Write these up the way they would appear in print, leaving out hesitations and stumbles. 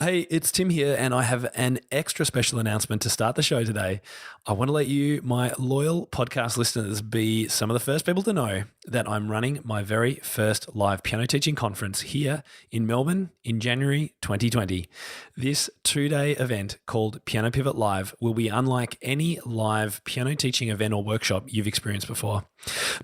Hey, it's Tim here, and I have an extra special announcement to start the show today. I want to let you, my loyal podcast listeners, be some of the first people to know that I'm running my very first live piano teaching conference here in Melbourne in January 2020. This 2-day event called Piano Pivot Live will be unlike any live piano teaching event or workshop you've experienced before.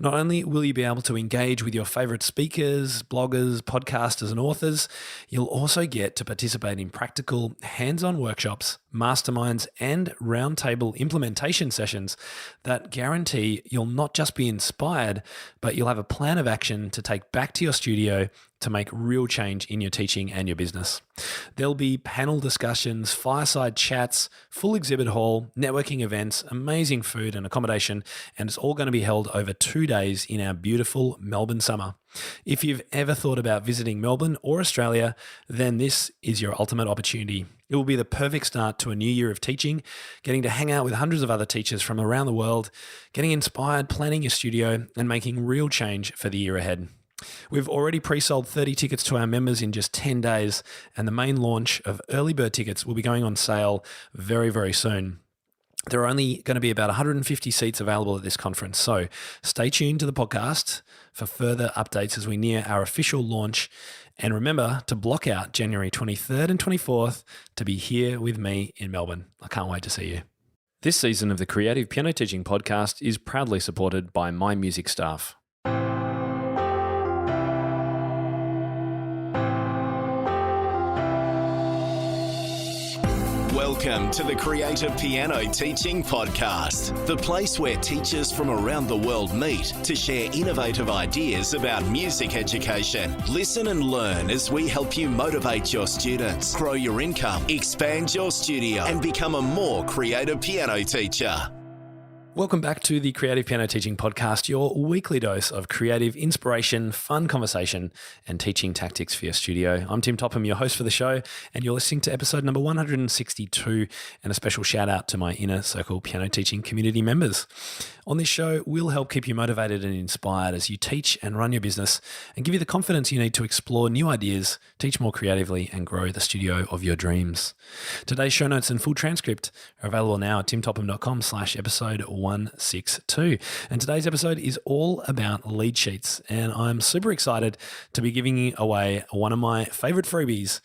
Not only will you be able to engage with your favorite speakers, bloggers, podcasters, and authors, you'll also get to participate in practical, hands-on workshops, masterminds, and roundtable implementation sessions that guarantee you'll not just be inspired, but you'll have a plan of action to take back to your studio to make real change in your teaching and your business. There'll be panel discussions, fireside chats, full exhibit hall, networking events, amazing food and accommodation, and it's all going to be held over 2 days in our beautiful Melbourne summer. If you've ever thought about visiting Melbourne or Australia, then this is your ultimate opportunity. It will be the perfect start to a new year of teaching, getting to hang out with hundreds of other teachers from around the world, getting inspired, planning your studio, and making real change for the year ahead. We've already pre-sold 30 tickets to our members in just 10 days, and the main launch of early bird tickets will be going on sale very, very soon. There are only going to be about 150 seats available at this conference, so stay tuned to the podcast for further updates as we near our official launch. And remember to block out January 23rd and 24th to be here with me in Melbourne. I can't wait to see you. This season of the Creative Piano Teaching Podcast is proudly supported by My Music Staff. Welcome to the Creative Piano Teaching Podcast, the place where teachers from around the world meet to share innovative ideas about music education. Listen and learn as we help you motivate your students, grow your income, expand your studio, and become a more creative piano teacher. Welcome back to the Creative Piano Teaching Podcast, your weekly dose of creative inspiration, fun conversation, and teaching tactics for your studio. I'm Tim Topham, your host for the show, and you're listening to episode number 162, and a special shout out to my Inner Circle piano teaching community members. On this show, we'll help keep you motivated and inspired as you teach and run your business, and give you the confidence you need to explore new ideas, teach more creatively, and grow the studio of your dreams. Today's show notes and full transcript are available now at timtopham.com/episode 162. And today's episode is all about lead sheets. And I'm super excited to be giving away one of my favorite freebies.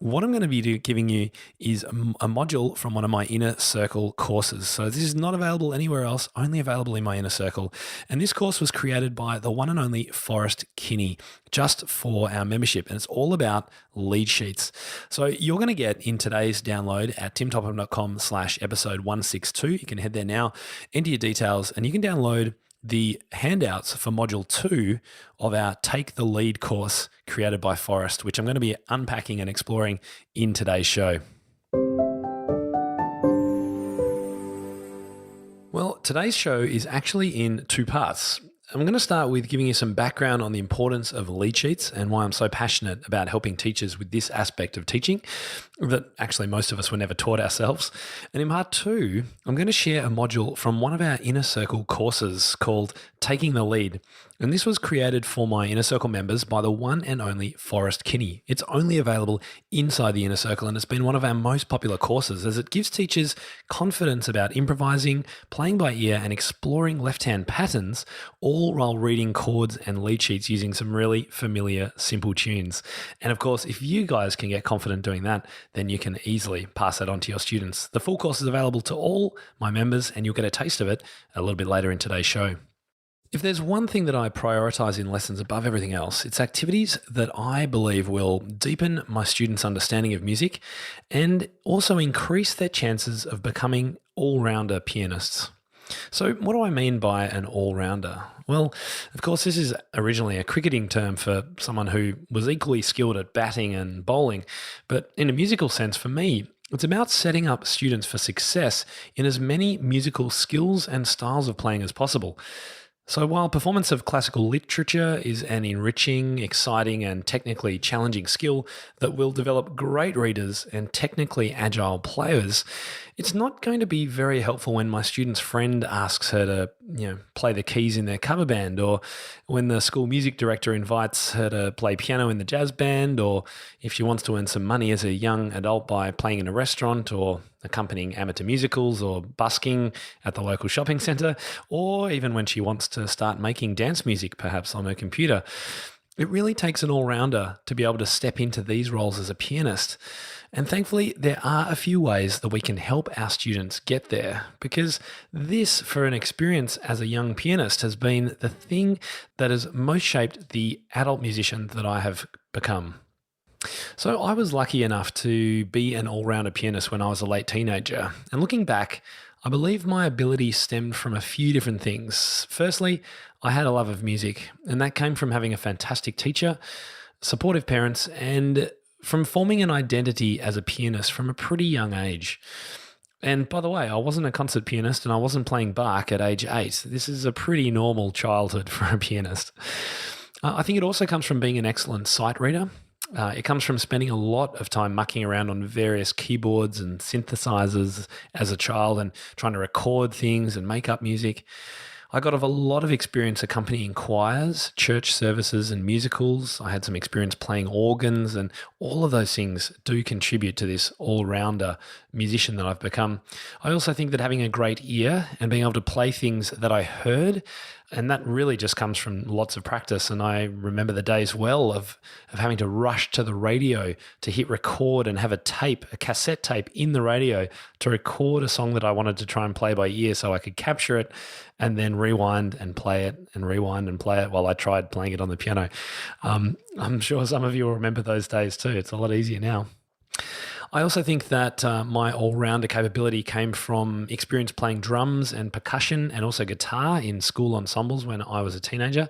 What I'm going to be giving you is a module from one of my Inner Circle courses. So this is not available anywhere else, only available in my Inner Circle. And this course was created by the one and only Forrest Kinney, just for our membership. And it's all about lead sheets. So you're going to get in today's download at timtopham.com/episode 162. You can head there now, enter your details, and you can download the handouts for module 2 of our Take the Lead course created by Forrest, which I'm going to be unpacking and exploring in today's show. Well, today's show is actually in 2 parts. I'm going to start with giving you some background on the importance of lead sheets and why I'm so passionate about helping teachers with this aspect of teaching that actually most of us were never taught ourselves. And in part 2, I'm going to share a module from one of our Inner Circle courses called Taking the Lead. And this was created for my Inner Circle members by the one and only Forrest Kinney. It's only available inside the Inner Circle, and it's been one of our most popular courses as it gives teachers confidence about improvising, playing by ear, and exploring left-hand patterns, all while reading chords and lead sheets using some really familiar, simple tunes. And of course, if you guys can get confident doing that, then you can easily pass that on to your students. The full course is available to all my members, and you'll get a taste of it a little bit later in today's show. If there's one thing that I prioritize in lessons above everything else, it's activities that I believe will deepen my students' understanding of music and also increase their chances of becoming all-rounder pianists. So what do I mean by an all-rounder? Well, of course, this is originally a cricketing term for someone who was equally skilled at batting and bowling, but in a musical sense, for me, it's about setting up students for success in as many musical skills and styles of playing as possible. So while performance of classical literature is an enriching, exciting, and technically challenging skill that will develop great readers and technically agile players, It's not going to be very helpful when my student's friend asks her to, play the keys in their cover band, or when the school music director invites her to play piano in the jazz band, or if she wants to earn some money as a young adult by playing in a restaurant or accompanying amateur musicals or busking at the local shopping centre, or even when she wants to start making dance music perhaps on her computer. It really takes an all-rounder to be able to step into these roles as a pianist. And thankfully, there are a few ways that we can help our students get there, because this, for an experience as a young pianist, has been the thing that has most shaped the adult musician that I have become. So I was lucky enough to be an all-rounder pianist when I was a late teenager. And looking back, I believe my ability stemmed from a few different things. Firstly, I had a love of music, and that came from having a fantastic teacher, supportive parents, and from forming an identity as a pianist from a pretty young age. And by the way, I wasn't a concert pianist and I wasn't playing Bach at age 8. This is a pretty normal childhood for a pianist. I think it also comes from being an excellent sight reader. It comes from spending a lot of time mucking around on various keyboards and synthesizers as a child and trying to record things and make up music. I got a lot of experience accompanying choirs, church services, and musicals. I had some experience playing organs, and all of those things do contribute to this all-rounder musician that I've become. I also think that having a great ear and being able to play things that I heard, and that really just comes from lots of practice. And I remember the days well of having to rush to the radio to hit record and have a cassette tape in the radio to record a song that I wanted to try and play by ear so I could capture it and then rewind and play it and rewind and play it while I tried playing it on the piano. I'm sure some of you will remember those days too. It's a lot easier now. I also think that my all-rounder capability came from experience playing drums and percussion and also guitar in school ensembles when I was a teenager.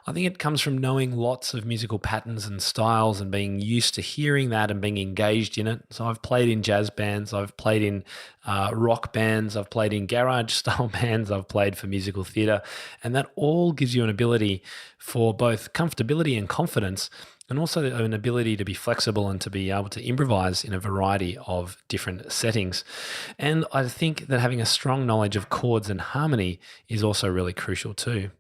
I think it comes from knowing lots of musical patterns and styles and being used to hearing that and being engaged in it. So I've played in jazz bands, I've played in rock bands, I've played in garage-style bands, I've played for musical theatre, and that all gives you an ability for both comfortability and confidence, and also an ability to be flexible and to be able to improvise in a variety of different settings. And I think that having a strong knowledge of chords and harmony is also really crucial too.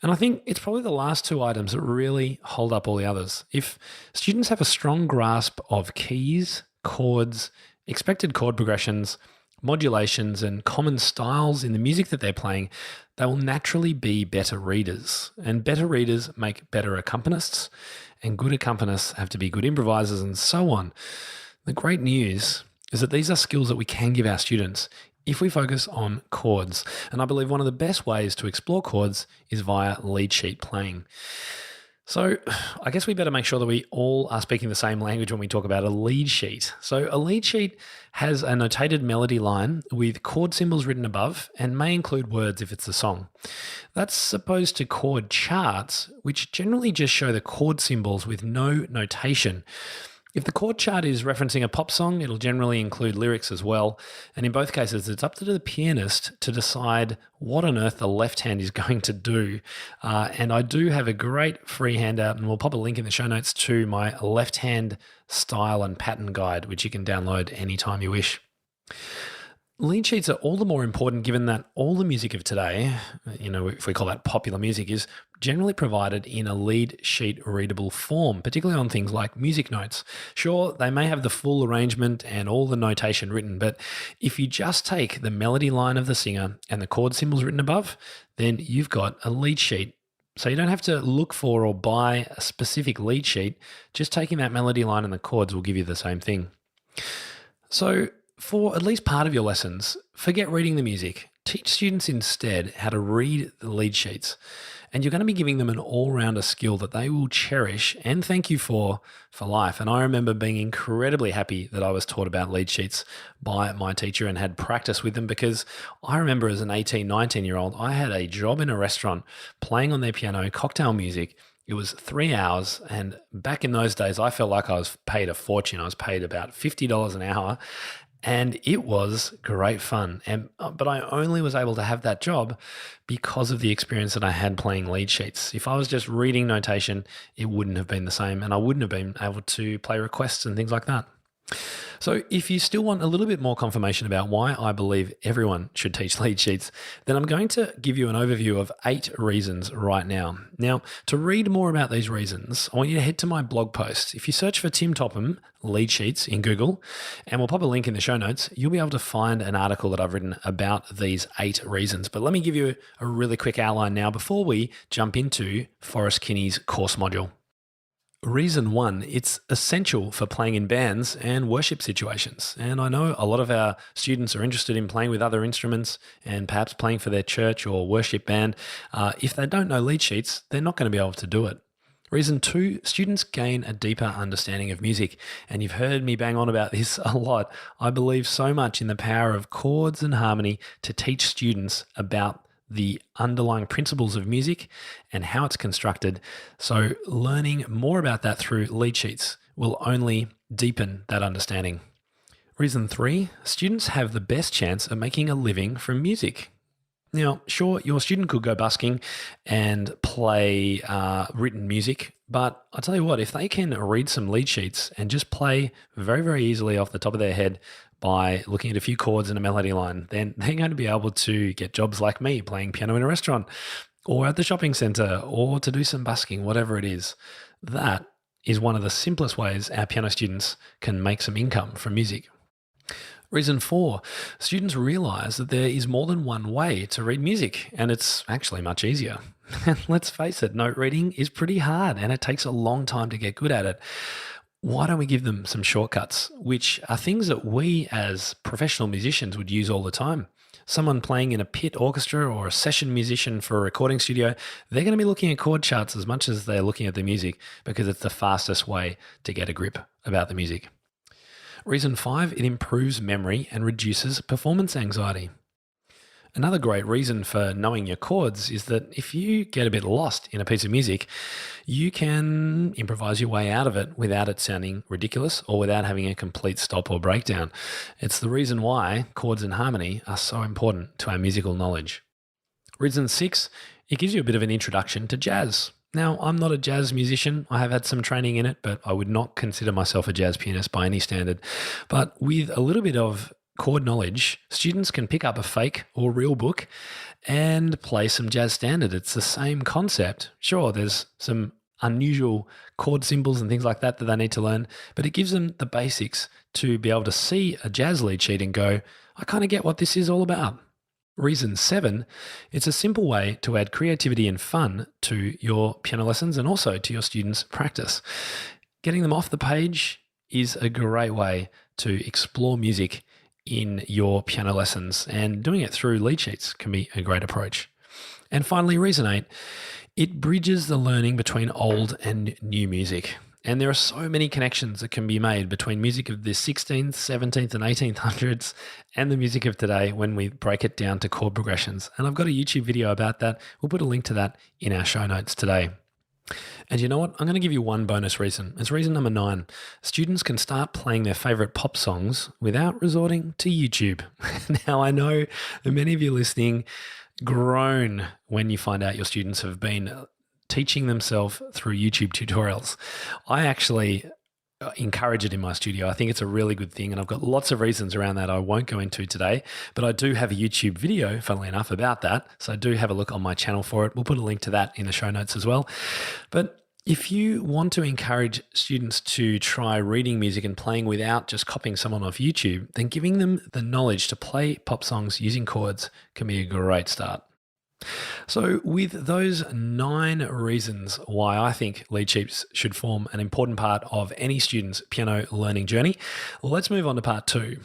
And I think it's probably the last two items that really hold up all the others. If students have a strong grasp of keys, chords, expected chord progressions, modulations, and common styles in the music that they're playing, they will naturally be better readers. And better readers make better accompanists, and good accompanists have to be good improvisers, and so on. The great news is that these are skills that we can give our students if we focus on chords. And I believe one of the best ways to explore chords is via lead sheet playing. So I guess we better make sure that we all are speaking the same language when we talk about a lead sheet. So a lead sheet has a notated melody line with chord symbols written above and may include words if it's a song. That's opposed to chord charts, which generally just show the chord symbols with no notation. If the chord chart is referencing a pop song, it'll generally include lyrics as well. And in both cases, it's up to the pianist to decide what on earth the left hand is going to do. And I do have a great free handout, and we'll pop a link in the show notes to my left hand style and pattern guide, which you can download anytime you wish. Lead sheets are all the more important given that all the music of today, if we call that popular music, is generally provided in a lead sheet readable form, particularly on things like music notes. Sure, they may have the full arrangement and all the notation written, but if you just take the melody line of the singer and the chord symbols written above, then you've got a lead sheet. So you don't have to look for or buy a specific lead sheet. Just taking that melody line and the chords will give you the same thing. So for at least part of your lessons, forget reading the music. Teach students instead how to read the lead sheets. And you're going to be giving them an all-rounder skill that they will cherish and thank you for life. And I remember being incredibly happy that I was taught about lead sheets by my teacher and had practice with them, because I remember as an 18, 19-year-old, I had a job in a restaurant playing on their piano, cocktail music. It was 3 hours, and back in those days, I felt like I was paid a fortune. I was paid about $50 an hour, and it was great fun. But I only was able to have that job because of the experience that I had playing lead sheets. If I was just reading notation, it wouldn't have been the same, and I wouldn't have been able to play requests and things like that. So if you still want a little bit more confirmation about why I believe everyone should teach lead sheets, then I'm going to give you an overview of 8 reasons right now. Now, to read more about these reasons, I want you to head to my blog post. If you search for Tim Topham lead sheets in Google, and we'll pop a link in the show notes, you'll be able to find an article that I've written about these 8 reasons. But let me give you a really quick outline now before we jump into Forrest Kinney's course module. Reason 1, it's essential for playing in bands and worship situations. And I know a lot of our students are interested in playing with other instruments and perhaps playing for their church or worship band. If they don't know lead sheets, they're not going to be able to do it. Reason 2, students gain a deeper understanding of music. And you've heard me bang on about this a lot. I believe so much in the power of chords and harmony to teach students about the underlying principles of music and how it's constructed. So learning more about that through lead sheets will only deepen that understanding. Reason 3, students have the best chance of making a living from music. Now, sure, your student could go busking and play written music, but I'll tell you what, if they can read some lead sheets and just play very, very easily off the top of their head by looking at a few chords and a melody line, then they're going to be able to get jobs like me, playing piano in a restaurant or at the shopping center or to do some busking, whatever it is. That is one of the simplest ways our piano students can make some income from music. Reason 4, students realize that there is more than one way to read music, and it's actually much easier. Let's face it, note reading is pretty hard and it takes a long time to get good at it. Why don't we give them some shortcuts, which are things that we as professional musicians would use all the time? Someone playing in a pit orchestra or a session musician for a recording studio, they're going to be looking at chord charts as much as they're looking at the music because it's the fastest way to get a grip about the music. Reason 5, it improves memory and reduces performance anxiety. Another great reason for knowing your chords is that if you get a bit lost in a piece of music, you can improvise your way out of it without it sounding ridiculous or without having a complete stop or breakdown. It's the reason why chords and harmony are so important to our musical knowledge. Reason 6, it gives you a bit of an introduction to jazz. Now, I'm not a jazz musician. I have had some training in it, but I would not consider myself a jazz pianist by any standard. But with a little bit of chord knowledge, students can pick up a fake or real book and play some jazz standard. It's the same concept. Sure, there's some unusual chord symbols and things like that they need to learn, but it gives them the basics to be able to see a jazz lead sheet and go, I kind of get what this is all about. Reason 7, it's a simple way to add creativity and fun to your piano lessons and also to your students' practice. Getting them off the page is a great way to explore music in your piano lessons, and doing it through lead sheets can be a great approach. And finally, reason 8, it bridges the learning between old and new music. And there are so many connections that can be made between music of the 16th, 17th, and 1800s and the music of today when we break it down to chord progressions. And I've got a YouTube video about that. We'll put a link to that in our show notes today. And you know what? I'm going to give you one bonus reason. It's reason number 9. Students can start playing their favorite pop songs without resorting to YouTube. Now, I know that many of you listening groan when you find out your students have been teaching themselves through YouTube tutorials. I actually encourage it in my studio. I think it's a really good thing, and I've got lots of reasons around that I won't go into today, but I do have a YouTube video, funnily enough, about that. So do have a look on my channel for it. We'll put a link to that in the show notes as well. But if you want to encourage students to try reading music and playing without just copying someone off YouTube, then giving them the knowledge to play pop songs using chords can be a great start. So with those 9 reasons why I think lead sheets should form an important part of any student's piano learning journey, let's move on to part 2.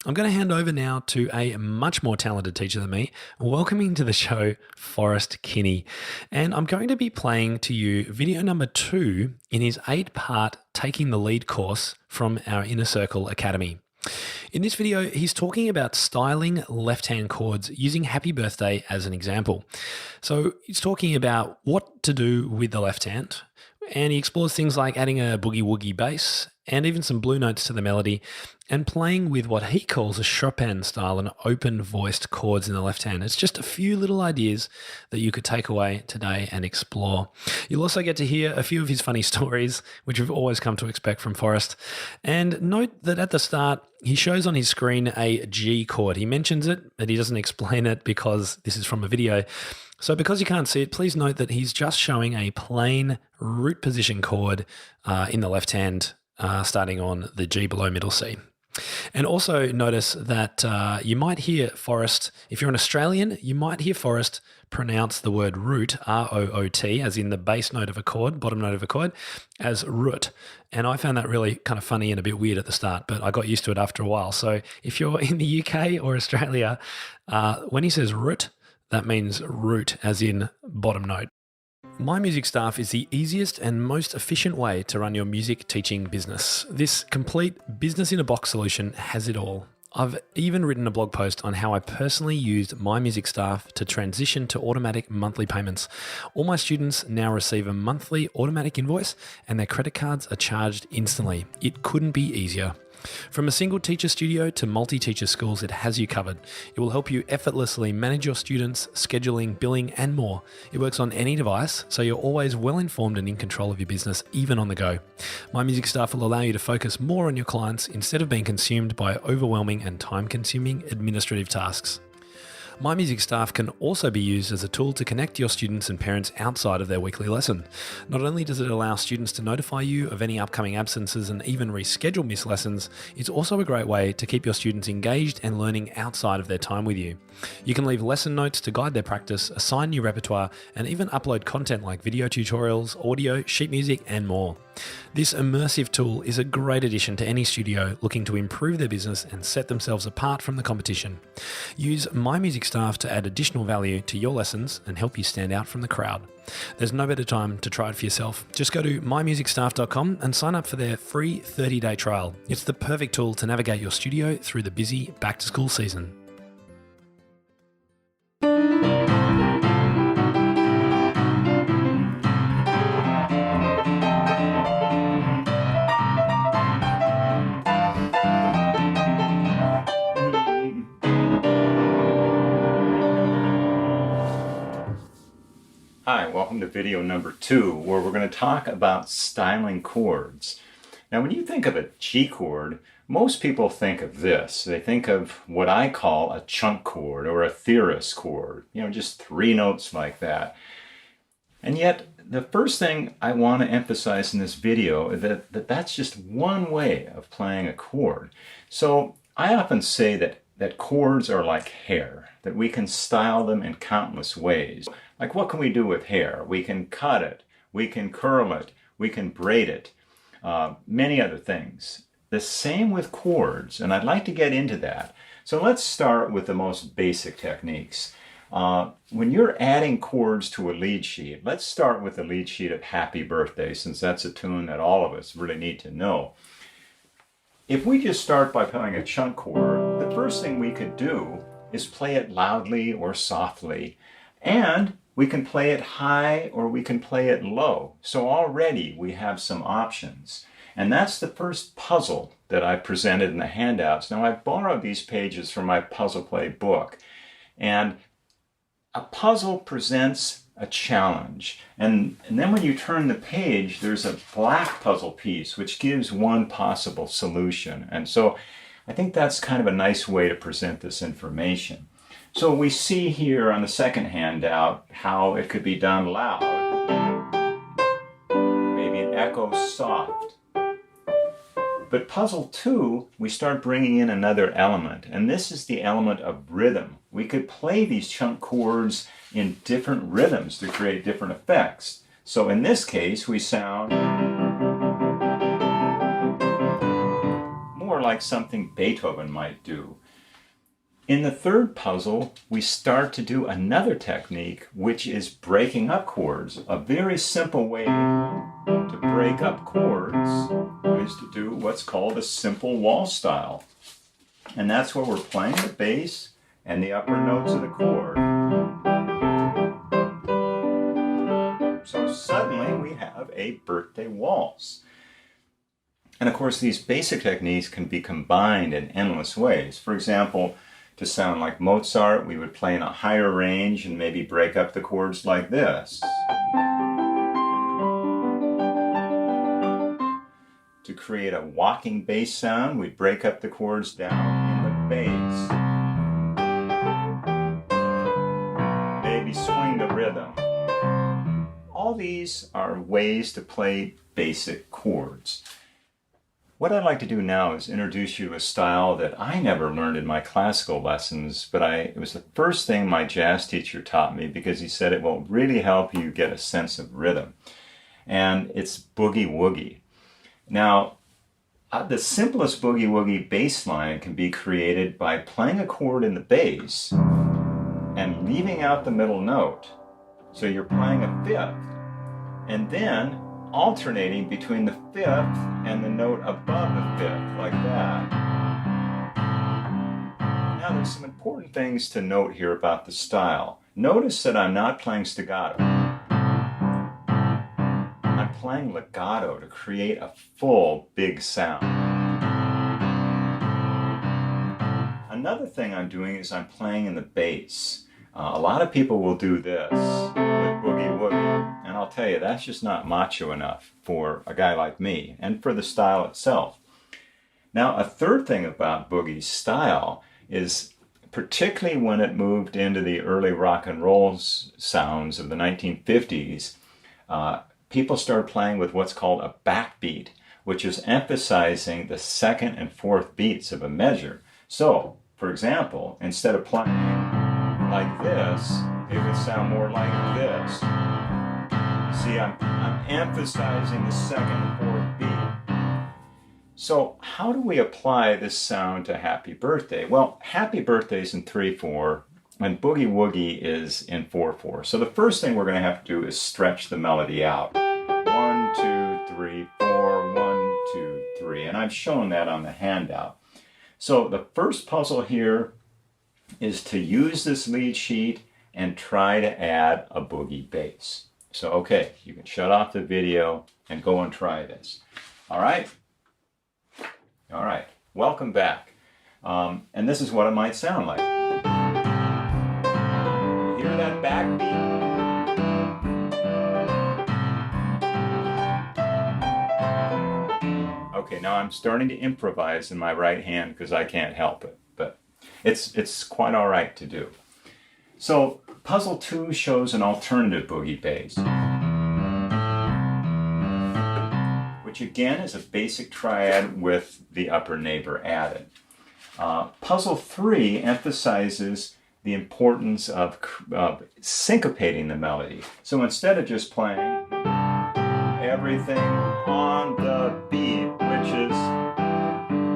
I'm going to hand over now to a much more talented teacher than me, welcoming to the show Forrest Kinney. And I'm going to be playing to you video number 2 in his 8-part Taking the Lead course from our Inner Circle Academy. In this video, he's talking about styling left-hand chords using Happy Birthday as an example. So he's talking about what to do with the left hand, And he explores things like adding a boogie woogie bass and even some blue notes to the melody and playing with what he calls a Chopin style and open voiced chords in the left hand. It's just a few little ideas that you could take away today and explore. You'll also get to hear a few of his funny stories, which we've always come to expect from Forrest. And note that at the start, he shows on his screen a G chord. He mentions it, but he doesn't explain it because this is from a video. So because you can't see it, please note that he's just showing a plain root position chord in the left hand, starting on the G below middle C. And also notice that you might hear Forrest, if you're an Australian, you might hear Forrest pronounce the word root, R-O-O-T, as in the bass note of a chord, bottom note of a chord, as root. And I found that really kind of funny and a bit weird at the start, but I got used to it after a while. So if you're in the UK or Australia, when he says root, that means root, as in bottom note. My Music Staff is the easiest and most efficient way to run your music teaching business. This complete business-in-a-box solution has it all. I've even written a blog post on how I personally used My Music Staff to transition to automatic monthly payments. All my students now receive a monthly automatic invoice and their credit cards are charged instantly. It couldn't be easier. From a single teacher studio to multi-teacher schools, it has you covered. It will help you effortlessly manage your students, scheduling, billing, and more. It works on any device, so you're always well informed and in control of your business, even on the go. My Music Staff will allow you to focus more on your clients instead of being consumed by overwhelming and time-consuming administrative tasks. My Music Staff can also be used as a tool to connect your students and parents outside of their weekly lesson. Not only does it allow students to notify you of any upcoming absences and even reschedule missed lessons, it's also a great way to keep your students engaged and learning outside of their time with you. You can leave lesson notes to guide their practice, assign new repertoire, and even upload content like video tutorials, audio, sheet music, and more. This immersive tool is a great addition to any studio looking to improve their business and set themselves apart from the competition. Use My Music Staff to add additional value to your lessons and help you stand out from the crowd. There's no better time to try it for yourself. Just go to mymusicstaff.com and sign up for their free 30-day trial. It's the perfect tool to navigate your studio through the busy back-to-school season. Hi, welcome to video number 2, where we're going to talk about styling chords. Now, when you think of a G chord, most people think of this. They think of what I call a chunk chord or a theorist chord, just 3 notes like that. And yet, the first thing I want to emphasize in this video is that that's just one way of playing a chord. So I often say that chords are like hair, that we can style them in countless ways. Like, what can we do with hair? We can cut it, we can curl it, we can braid it, many other things. The same with chords, and I'd like to get into that. So let's start with the most basic techniques. When you're adding chords to a lead sheet, let's start with the lead sheet of Happy Birthday, since that's a tune that all of us really need to know. If we just start by playing a chunk chord, the first thing we could do is play it loudly or softly, and we can play it high or we can play it low. So already we have some options. And that's the first puzzle that I presented in the handouts. Now, I've borrowed these pages from my Puzzle Play book. And a puzzle presents a challenge. And then when you turn the page, there's a black puzzle piece, which gives one possible solution. And so I think that's kind of a nice way to present this information. So we see here on the second handout how it could be done loud, maybe an echo soft. But puzzle 2, we start bringing in another element, and this is the element of rhythm. We could play these chunk chords in different rhythms to create different effects. So in this case, we sound more like something Beethoven might do. In the third puzzle, we start to do another technique, which is breaking up chords. A very simple way to break up chords is to do what's called a simple wall style. And that's where we're playing the bass and the upper notes of the chord. So So suddenly we have a birthday waltz. And of course, these basic techniques can be combined in endless ways. For example, to sound like Mozart, we would play in a higher range and maybe break up the chords like this. To create a walking bass sound, we'd break up the chords down in the bass. Maybe swing the rhythm. All these are ways to play basic chords. What I'd like to do now is introduce you to a style that I never learned in my classical lessons, but it was the first thing my jazz teacher taught me because he said it will really help you get a sense of rhythm. And it's boogie woogie. Now, the simplest boogie woogie bass line can be created by playing a chord in the bass and leaving out the middle note. So you're playing a fifth, and then alternating between the fifth and the note above the fifth, like that. Now there's some important things to note here about the style. Notice that I'm not playing staccato. I'm playing legato to create a full, big sound. Another thing I'm doing is I'm playing in the bass. A lot of people will do this with boogie woogie, and I'll tell you, that's just not macho enough for a guy like me and for the style itself. Now, a third thing about boogie's style is, particularly when it moved into the early rock and roll sounds of the 1950s, people started playing with what's called a backbeat, which is emphasizing the second and fourth beats of a measure. So, for example, instead of playing like this, it would sound more like this. See, I'm emphasizing the second and fourth beat. So how do we apply this sound to Happy Birthday? Well, Happy Birthday is in 3/4, and Boogie Woogie is in 4/4. So the first thing we're going to have to do is stretch the melody out. 1, 2, 3, 4, 1, 2, 3. And I've shown that on the handout. So the first puzzle here is to use this lead sheet and try to add a boogie bass. So, okay, you can shut off the video and go and try this. All right? All right, welcome back. And this is what it might sound like. Hear that backbeat? Okay, now I'm starting to improvise in my right hand because I can't help it. It's quite all right to do. So puzzle 2 shows an alternative boogie bass, which again is a basic triad with the upper neighbor added. Puzzle 3 emphasizes the importance of syncopating the melody. So instead of just playing everything on the beat, which is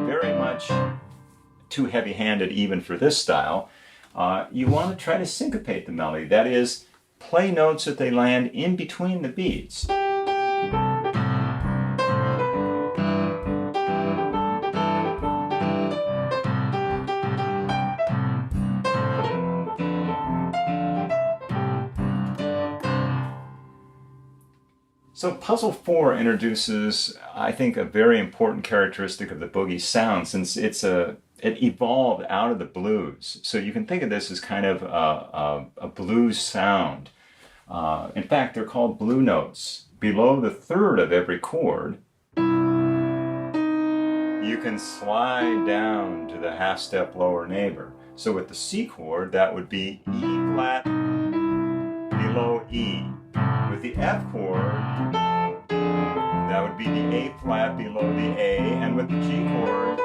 very much too heavy-handed even for this style, you want to try to syncopate the melody. That is, play notes that they land in between the beats. So puzzle 4 introduces, I think, a very important characteristic of the boogie sound, since it evolved out of the blues. So you can think of this as kind of a blues sound. In fact, they're called blue notes. Below the third of every chord, you can slide down to the half step lower neighbor. So with the C chord, that would be E flat below E. With the F chord, that would be the A flat below the A, and with the G chord,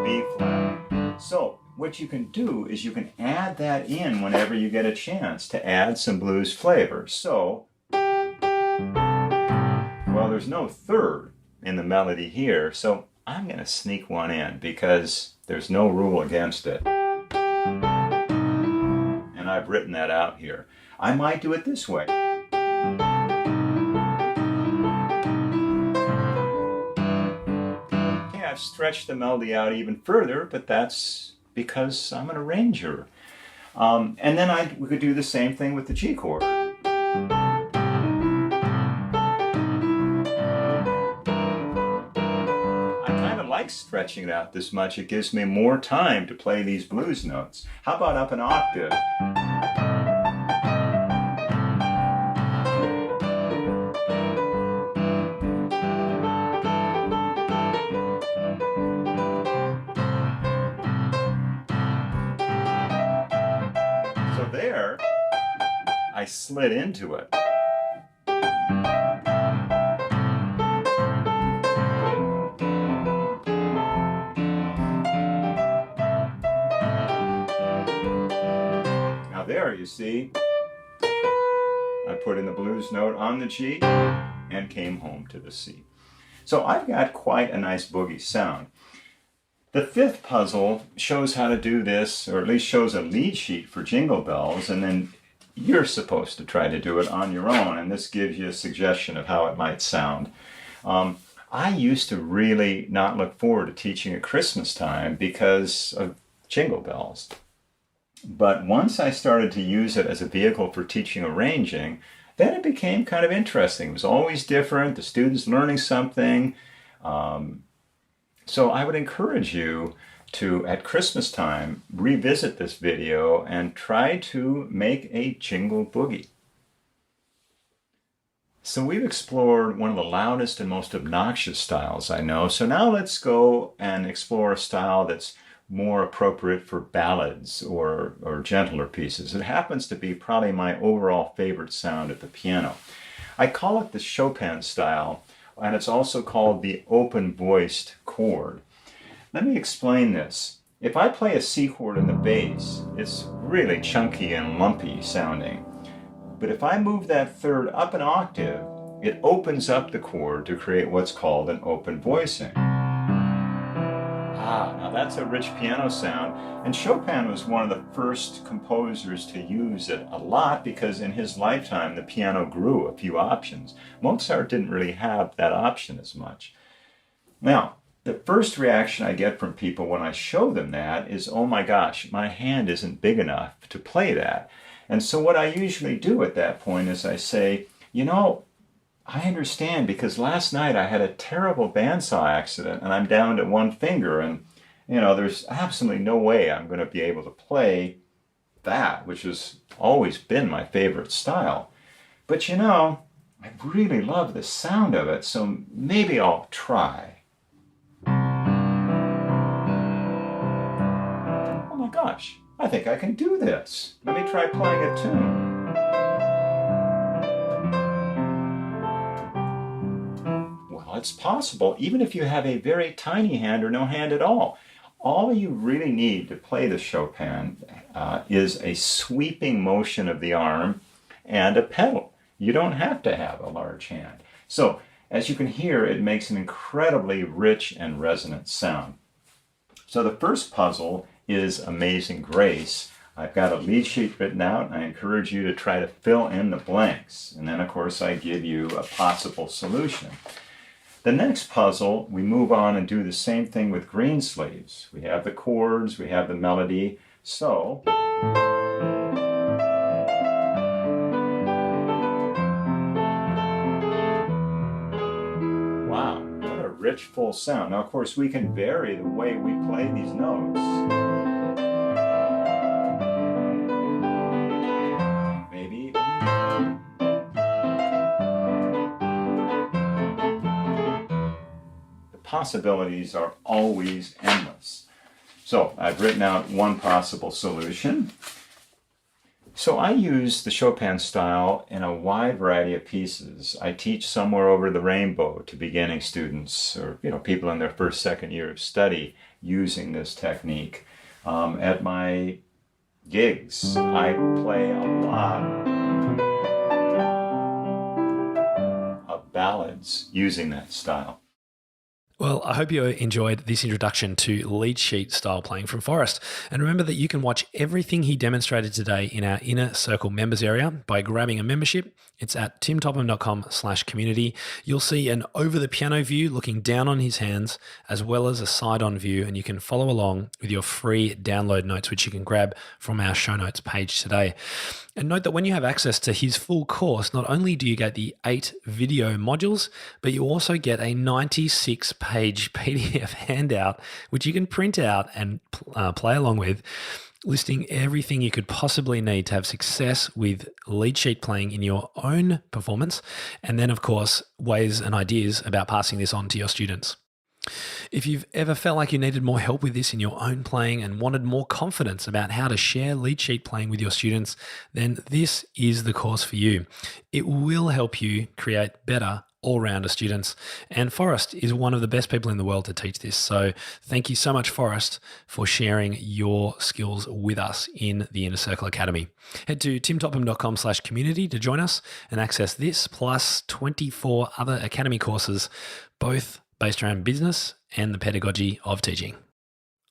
B flat. So what you can do is you can add that in whenever you get a chance to add some blues flavor. So, well, there's no third in the melody here, so I'm going to sneak one in because there's no rule against it. And I've written that out here. I might do it this way. Okay, I've stretched the melody out even further, but that's because I'm an arranger. And then we could do the same thing with the G chord. Okay, like stretching it out this much. It gives me more time to play these blues notes. How about up an octave? So there, I slid into it. Now there, you see, I put in the blues note on the G and came home to the C. So I've got quite a nice boogie sound. The fifth puzzle shows how to do this, or at least shows a lead sheet for Jingle Bells, and then you're supposed to try to do it on your own, and this gives you a suggestion of how it might sound. I used to really not look forward to teaching at Christmas time because of Jingle Bells. But once I started to use it as a vehicle for teaching arranging, then it became kind of interesting. It was always different, the students learning something. So I would encourage you to, at Christmas time, revisit this video and try to make a jingle boogie. So we've explored one of the loudest and most obnoxious styles I know. So now let's go and explore a style that's more appropriate for ballads or gentler pieces. It happens to be probably my overall favorite sound at the piano. I call it the Chopin style, and it's also called the open-voiced chord. Let me explain this. If I play a C chord in the bass, it's really chunky and lumpy sounding. But if I move that third up an octave, it opens up the chord to create what's called an open voicing. Now that's a rich piano sound, and Chopin was one of the first composers to use it a lot because in his lifetime the piano grew a few options. Mozart didn't really have that option as much. Now, the first reaction I get from people when I show them that is, oh my gosh, my hand isn't big enough to play that. And so what I usually do at that point is I say, you know, I understand because last night I had a terrible bandsaw accident and I'm down to one finger, and you know, there's absolutely no way I'm going to be able to play that, which has always been my favorite style. But you know, I really love the sound of it, so maybe I'll try. Oh my gosh, I think I can do this. Let me try playing a tune. Well, it's possible, even if you have a very tiny hand or no hand at all. All you really need to play the Chopin is a sweeping motion of the arm and a pedal. You don't have to have a large hand. So, as you can hear, it makes an incredibly rich and resonant sound. So the first puzzle is Amazing Grace. I've got a lead sheet written out, and I encourage you to try to fill in the blanks. And then, of course, I give you a possible solution. The next puzzle, we move on and do the same thing with Greensleeves. We have the chords, we have the melody. So, wow, what a rich, full sound. Now, of course, we can vary the way we play these notes. Maybe. Possibilities are always endless. So I've written out one possible solution. So I use the Chopin style in a wide variety of pieces. I teach Somewhere Over the Rainbow to beginning students, or people in their first, second year of study using this technique. At my gigs, I play a lot of ballads using that style. Well, I hope you enjoyed this introduction to lead sheet style playing from Forrest. And remember that you can watch everything he demonstrated today in our Inner Circle members area by grabbing a membership It's at timtopham.com/community. You'll see an over the piano view looking down on his hands, as well as a side-on view, and you can follow along with your free download notes, which you can grab from our show notes page today. And note that when you have access to his full course, not only do you get the 8 video modules, but you also get a 96-page PDF handout, which you can print out and play along with, listing everything you could possibly need to have success with lead sheet playing in your own performance, and then, of course, ways and ideas about passing this on to your students. If you've ever felt like you needed more help with this in your own playing and wanted more confidence about how to share lead sheet playing with your students, then this is the course for you. It will help you create better all-rounder students, and Forrest is one of the best people in the world to teach this. So thank you so much, Forrest, for sharing your skills with us in the Inner Circle Academy. Head to timtopham.com/community to join us and access this plus 24 other Academy courses, both based around business and the pedagogy of teaching.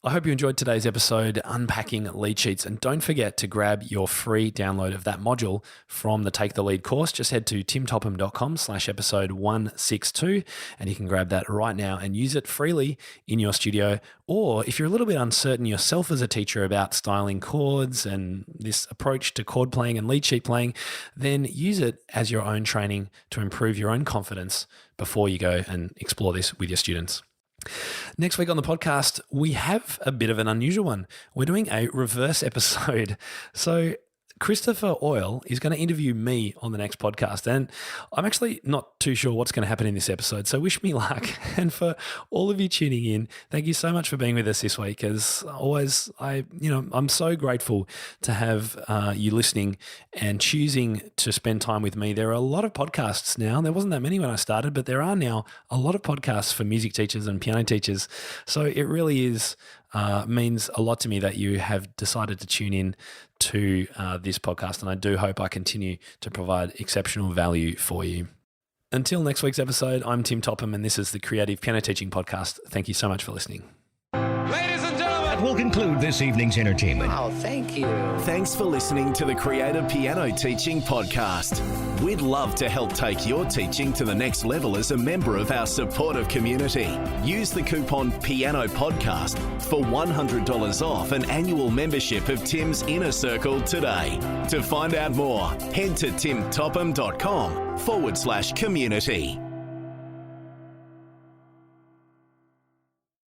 I hope you enjoyed today's episode unpacking lead sheets, and don't forget to grab your free download of that module from the Take the Lead course. Just head to timtopham.com/episode 162 and you can grab that right now and use it freely in your studio. Or if you're a little bit uncertain yourself as a teacher about styling chords and this approach to chord playing and lead sheet playing, then use it as your own training to improve your own confidence before you go and explore this with your students. Next week on the podcast, we have a bit of an unusual one. We're doing a reverse episode. So Christopher Oil is going to interview me on the next podcast, and I'm actually not too sure what's going to happen in this episode, so wish me luck. And for all of you tuning in, thank you so much for being with us this week. As always, I'm so grateful to have you listening and choosing to spend time with me. There are a lot of podcasts now. There wasn't that many when I started, but there are now a lot of podcasts for music teachers and piano teachers. So it really is means a lot to me that you have decided to tune in to this podcast, and I do hope I continue to provide exceptional value for you. Until next week's episode, I'm Tim Topham, and this is the Creative Piano Teaching Podcast. Thank you so much for listening. Ladies and gentlemen, that will conclude this evening's entertainment. Oh, thank you. Thanks for listening to the Creative Piano Teaching Podcast. We'd love to help take your teaching to the next level as a member of our supportive community. Use the coupon Piano Podcast for $100 off an annual membership of Tim's Inner Circle today. To find out more, head to timtopham.com/community.